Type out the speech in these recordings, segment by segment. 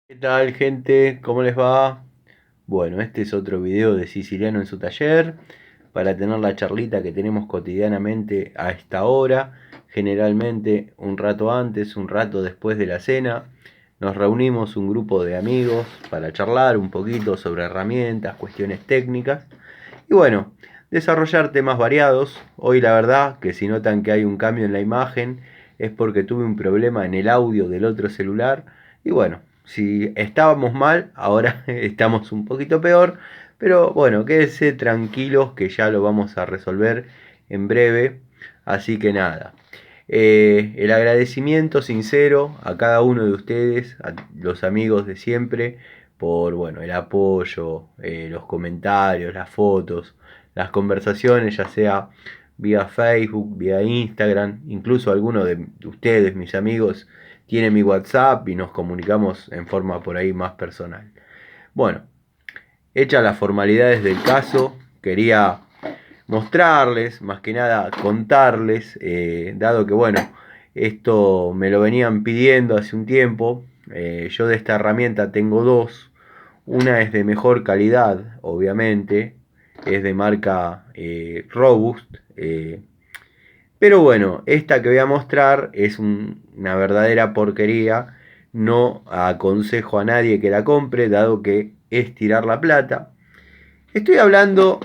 ¿Qué tal, gente? ¿Cómo les va? Bueno, este es otro video de Siciliano en su taller para tener la charlita que tenemos cotidianamente a esta hora, generalmente un rato antes, un rato después de la cena. Nos reunimos un grupo de amigos para charlar un poquito sobre herramientas, cuestiones técnicas y bueno, desarrollar temas variados. Hoy la verdad que si notan que hay un cambio en la imagen es porque tuve un problema en el audio del otro celular y bueno, si estábamos mal, ahora estamos un poquito peor, pero bueno, quédense tranquilos que ya lo vamos a resolver en breve. Así que nada, el agradecimiento sincero a cada uno de ustedes, a los amigos de siempre, por bueno, el apoyo, los comentarios, las fotos, las conversaciones, ya sea vía Facebook, vía Instagram, incluso algunos de ustedes, mis amigos, tiene mi WhatsApp y nos comunicamos en forma por ahí más personal. Bueno, hechas las formalidades del caso, quería mostrarles, más que nada contarles, dado que bueno, esto me lo venían pidiendo hace un tiempo. Yo de esta herramienta tengo dos. Una es de mejor calidad, obviamente, es de marca Robust. Pero bueno, esta que voy a mostrar es una verdadera porquería. No aconsejo a nadie que la compre, dado que es tirar la plata. Estoy hablando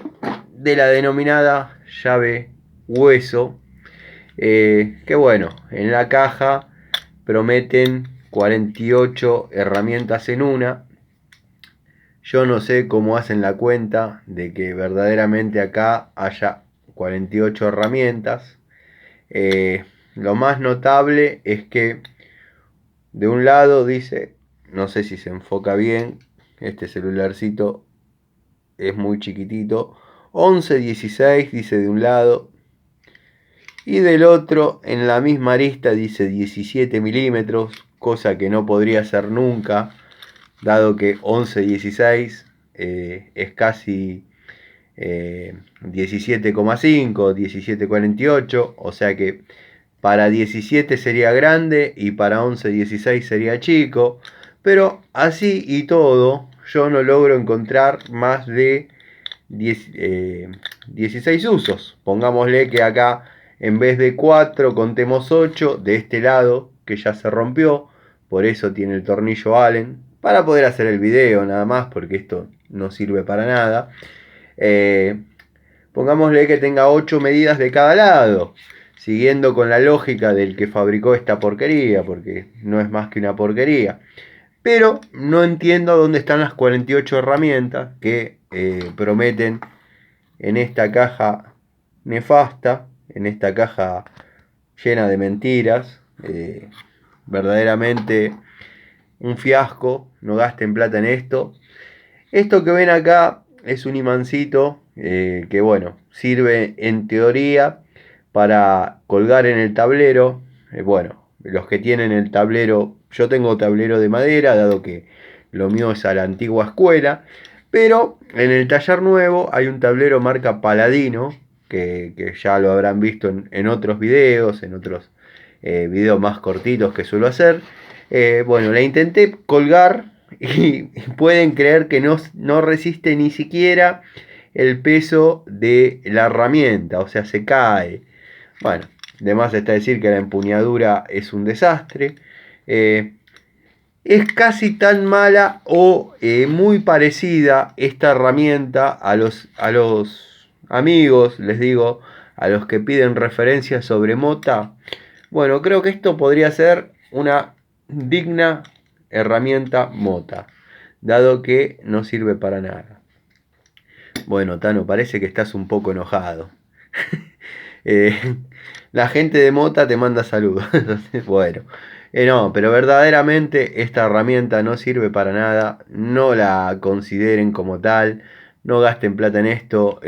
de la denominada llave hueso, que bueno, en la caja prometen 48 herramientas en una. Yo no sé cómo hacen la cuenta de que verdaderamente acá haya 48 herramientas. Lo más notable es que de un lado dice, no sé si se enfoca bien, este celularcito es muy chiquitito, 11-16 dice de un lado, y del otro en la misma arista dice 17 milímetros, cosa que no podría ser nunca, dado que 11-16 es casi 17,5, 17,48, o sea que para 17 sería grande y para 11-16 sería chico, pero así y todo yo no logro encontrar más de 16 usos. Pongámosle que acá en vez de 4 contemos 8 de este lado que ya se rompió, por eso tiene el tornillo Allen, para poder hacer el video nada más, porque esto no sirve para nada. Eh, Pongámosle que tenga 8 medidas de cada lado, siguiendo con la lógica del que fabricó esta porquería, porque no es más que una porquería. Pero no entiendo dónde están las 48 herramientas que prometen en esta caja nefasta, en esta caja llena de mentiras. Verdaderamente un fiasco, no gasten plata en esto. Esto que ven acá es un imancito que bueno, sirve en teoría para colgar en el tablero. Bueno, los que tienen el tablero, yo tengo tablero de madera, dado que lo mío es a la antigua escuela, pero en el taller nuevo hay un tablero marca Paladino, que ya lo habrán visto en otros videos, en otros videos más cortitos que suelo hacer. Bueno, la intenté colgar y pueden creer que no resiste ni siquiera el peso de la herramienta, o sea, se cae. Bueno, de más está decir que la empuñadura es un desastre. Eh, es casi tan mala o muy parecida esta herramienta a los amigos, les digo, a los que piden referencias sobre Mota. Bueno, creo que esto podría ser una digna herramienta Mota, dado que no sirve para nada. Bueno, Tano, parece que estás un poco enojado. Eh, la gente de Mota te manda saludos. Bueno, no, pero verdaderamente esta herramienta no sirve para nada. No la consideren como tal. No gasten plata en esto.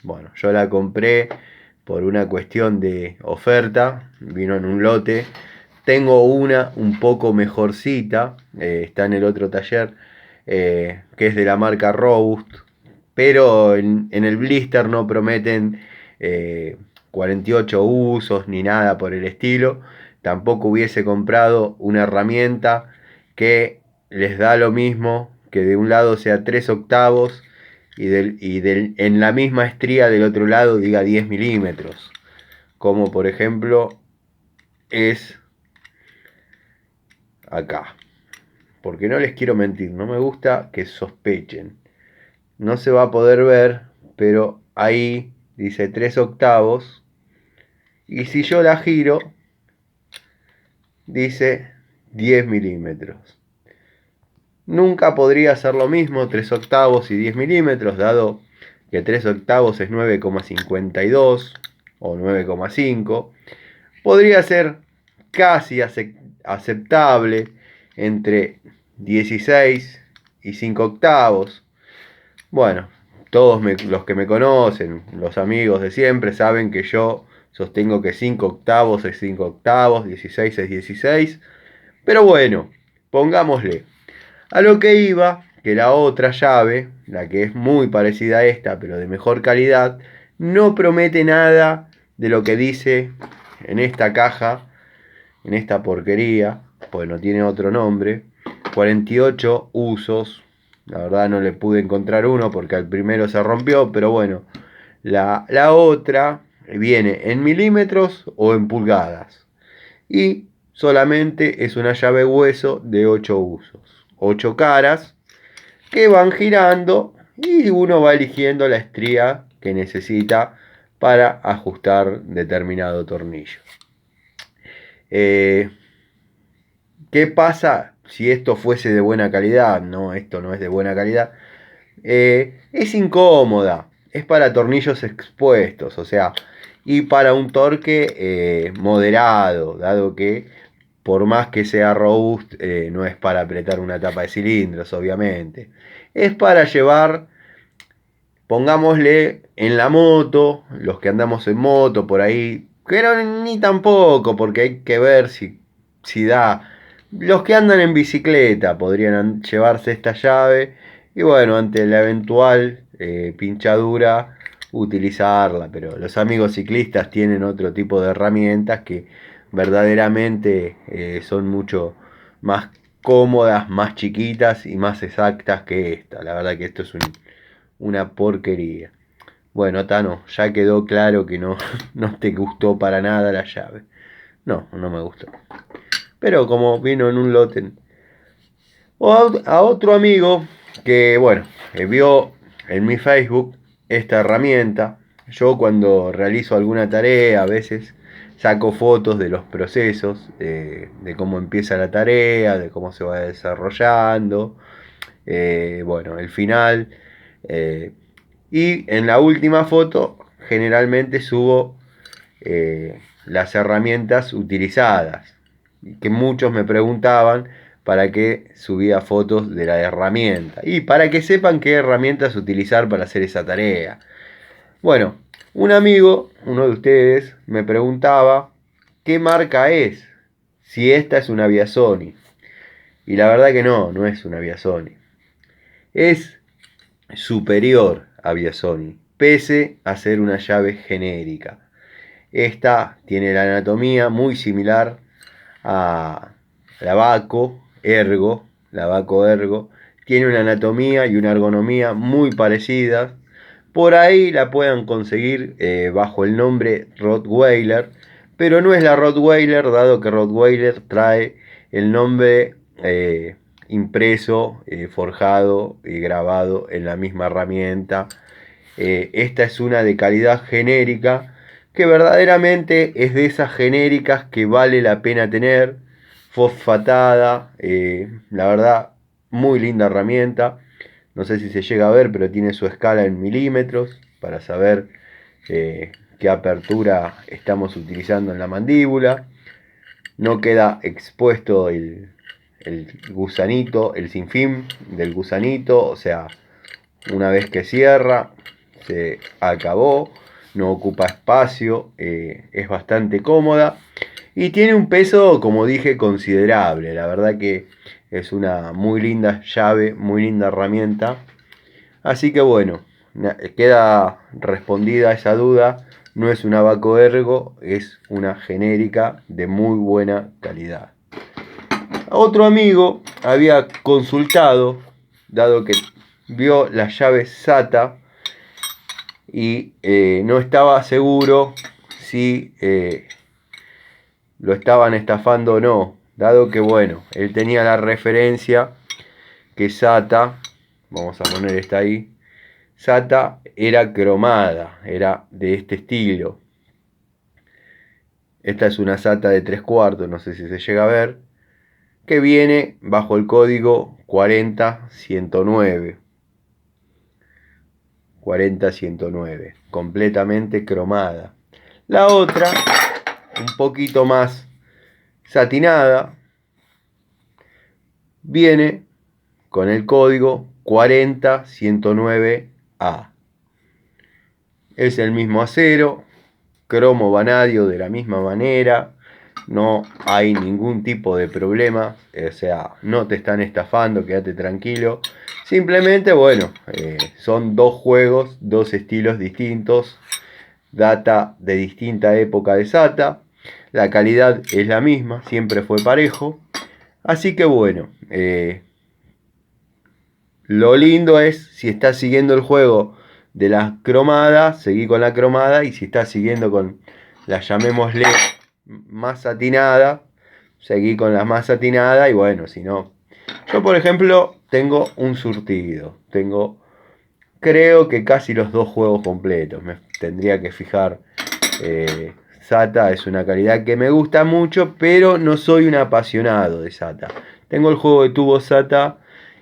Bueno, yo la compré por una cuestión de oferta. Vino en un lote. Tengo una un poco mejorcita. Está en el otro taller. Que es de la marca Robust. Pero en el blister no prometen 48 usos ni nada por el estilo. Tampoco hubiese comprado una herramienta que les da lo mismo que de un lado sea 3 octavos en la misma estría del otro lado diga 10 milímetros. Como por ejemplo es acá. Porque no les quiero mentir, no me gusta que sospechen. No se va a poder ver, pero ahí dice 3 octavos. Y si yo la giro, dice 10 milímetros. Nunca podría ser lo mismo 3 octavos y 10 milímetros, dado que 3 octavos es 9,52 o 9,5. Podría ser casi aceptable entre 16 y 5 octavos. Bueno, todos los que me conocen, los amigos de siempre, saben que yo sostengo que 5 octavos es 5 octavos, 16 es 16. Pero bueno, pongámosle. A lo que iba, que la otra llave, la que es muy parecida a esta, pero de mejor calidad, no promete nada de lo que dice en esta caja, en esta porquería, pues no tiene otro nombre. 48 usos. La verdad no le pude encontrar uno porque al primero se rompió, pero bueno, la otra viene en milímetros o en pulgadas. Y solamente es una llave hueso de 8 usos. 8 caras que van girando y uno va eligiendo la estría que necesita para ajustar determinado tornillo. ¿Qué pasa si esto fuese de buena calidad? No, esto no es de buena calidad. Es incómoda, es para tornillos expuestos, o sea, y para un torque moderado, dado que por más que sea robust, no es para apretar una tapa de cilindros, obviamente. Es para llevar, pongámosle, en la moto, los que andamos en moto por ahí, pero ni tampoco, porque hay que ver si da. Los que andan en bicicleta podrían llevarse esta llave y bueno, ante la eventual pinchadura, utilizarla. Pero los amigos ciclistas tienen otro tipo de herramientas que verdaderamente son mucho más cómodas, más chiquitas y más exactas que esta. La verdad que esto es una porquería. Bueno, Tano, ya quedó claro que no, no te gustó para nada la llave. No, no me gustó. Pero como vino en un lote. O a otro amigo que, bueno, vio en mi Facebook esta herramienta. Yo cuando realizo alguna tarea a veces saco fotos de los procesos, de cómo empieza la tarea, de cómo se va desarrollando, bueno, el final. Y en la última foto generalmente subo las herramientas utilizadas. Que muchos me preguntaban para qué subía fotos de la herramienta. Y para que sepan qué herramientas utilizar para hacer esa tarea. Bueno, un amigo, uno de ustedes, me preguntaba qué marca es. Si esta es una Viasony. Y la verdad que no, no es una Viasony. Es superior a Viasony, pese a ser una llave genérica. Esta tiene la anatomía muy similar a la Baco Ergo. La Baco Ergo tiene una anatomía y una ergonomía muy parecidas. Por ahí la puedan conseguir bajo el nombre Rottweiler, pero no es la Rottweiler, dado que Rottweiler trae el nombre impreso, forjado y grabado en la misma herramienta. Esta es una de calidad genérica, que verdaderamente es de esas genéricas que vale la pena tener, fosfatada, la verdad, muy linda herramienta. No sé si se llega a ver, pero tiene su escala en milímetros para saber qué apertura estamos utilizando en la mandíbula. No queda expuesto el gusanito, el sinfín del gusanito, o sea, una vez que cierra, se acabó, no ocupa espacio, es bastante cómoda y tiene un peso, como dije, considerable. La verdad que es una muy linda llave, muy linda herramienta. Así que bueno, queda respondida esa duda. No es una Baco Ergo, es una genérica de muy buena calidad. Otro amigo había consultado, dado que vio las llaves SATA y no estaba seguro si lo estaban estafando o no, dado que bueno, él tenía la referencia que SATA, vamos a poner esta ahí, SATA era cromada, era de este estilo. Esta es una SATA de 3/4, no sé si se llega a ver, que viene bajo el código 40109. 40109, completamente cromada. La otra, un poquito más satinada, viene con el código 40109A. Es el mismo acero, cromo vanadio de la misma manera, no hay ningún tipo de problema, o sea, no te están estafando, quédate tranquilo. Simplemente, bueno, son dos juegos, dos estilos distintos, data de distinta época de SATA, la calidad es la misma, siempre fue parejo. Así que bueno, lo lindo es si estás siguiendo el juego de la cromada, seguí con la cromada, y si estás siguiendo con la, llamémosle, más satinada, seguí con la más satinada, y bueno, si no, yo por ejemplo tengo un surtido, tengo creo que casi los dos juegos completos, me tendría que fijar. SATA es una calidad que me gusta mucho, pero no soy un apasionado de SATA. Tengo el juego de tubo SATA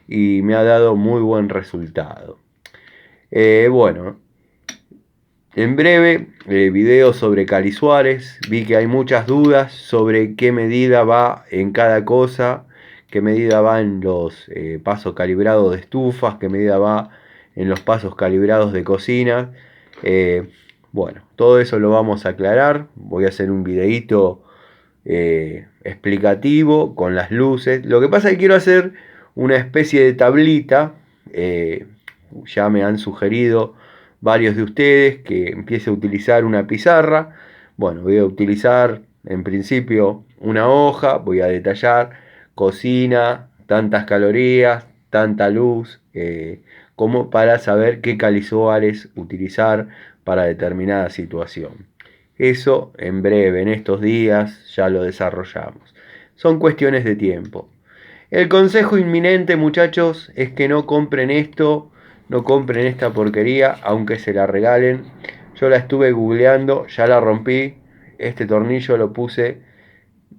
y me ha dado muy buen resultado. Bueno, en breve, video sobre Cali Suárez. Vi que hay muchas dudas sobre qué medida va en cada cosa, qué medida va en los pasos calibrados de estufas, qué medida va en los pasos calibrados de cocina. Bueno, todo eso lo vamos a aclarar. Voy a hacer un videito explicativo con las luces. Lo que pasa es que quiero hacer una especie de tablita. Ya me han sugerido varios de ustedes que empiece a utilizar una pizarra. Bueno, voy a utilizar en principio una hoja, voy a detallar cocina, tantas calorías, tanta luz, como para saber qué Cali Suárez utilizar para determinada situación. Eso en breve, en estos días, ya lo desarrollamos. Son cuestiones de tiempo. El consejo inminente, muchachos, es que no compren esto, no compren esta porquería, aunque se la regalen. Yo la estuve googleando, ya la rompí. Este tornillo lo puse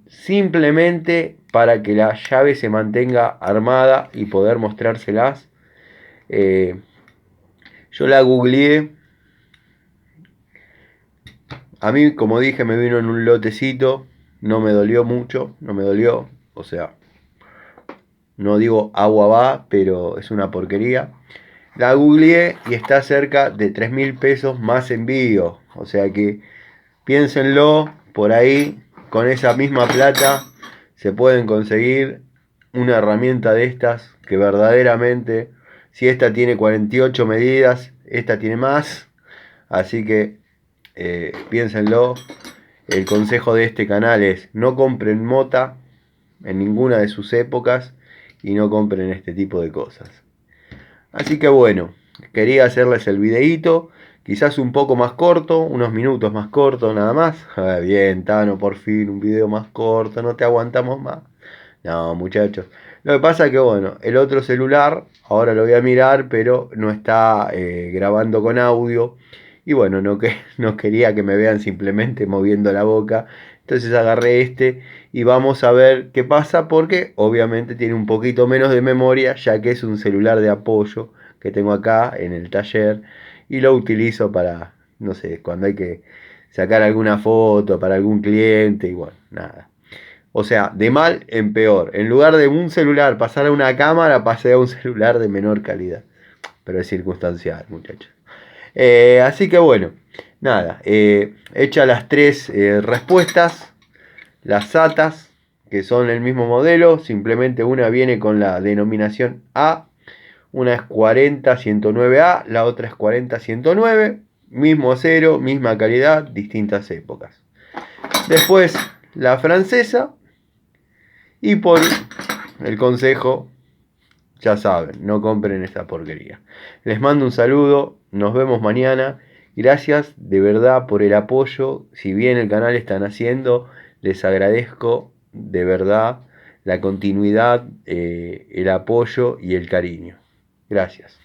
simplemente para que la llave se mantenga armada y poder mostrárselas. Yo la googleé. A mí, como dije, me vino en un lotecito. No me dolió mucho, no me dolió. O sea, no digo agua va, pero es una porquería. La googleé y está cerca de 3.000 pesos más envío. O sea que piénsenlo, por ahí con esa misma plata se pueden conseguir una herramienta de estas que verdaderamente, si esta tiene 48 medidas, esta tiene más. Así que piénsenlo. El consejo de este canal es: no compren mota en ninguna de sus épocas y no compren este tipo de cosas. Así que bueno, quería hacerles el videíto, quizás un poco más corto, unos minutos más cortos nada más. Bien, Tano, por fin un video más corto, no te aguantamos más. No, muchachos. Lo que pasa es que bueno, el otro celular, ahora lo voy a mirar, pero no está grabando con audio. Y bueno, no quería que me vean simplemente moviendo la boca. Entonces agarré este y vamos a ver qué pasa, porque obviamente tiene un poquito menos de memoria, ya que es un celular de apoyo que tengo acá en el taller y lo utilizo para, no sé, cuando hay que sacar alguna foto para algún cliente y bueno, nada. O sea, de mal en peor. En lugar de un celular pasar a una cámara, pasé a un celular de menor calidad. Pero es circunstancial, muchachos. Así que bueno, nada. Hecha las tres respuestas, las SATAs, que son el mismo modelo, simplemente una viene con la denominación A, una es 40109A, la otra es 40109, mismo acero, misma calidad, distintas épocas. Después la francesa Y por el consejo, ya saben, no compren esta porquería. Les mando un saludo, nos vemos mañana. Gracias de verdad por el apoyo. Si bien el canal están haciendo, les agradezco de verdad la continuidad, el apoyo y el cariño. Gracias.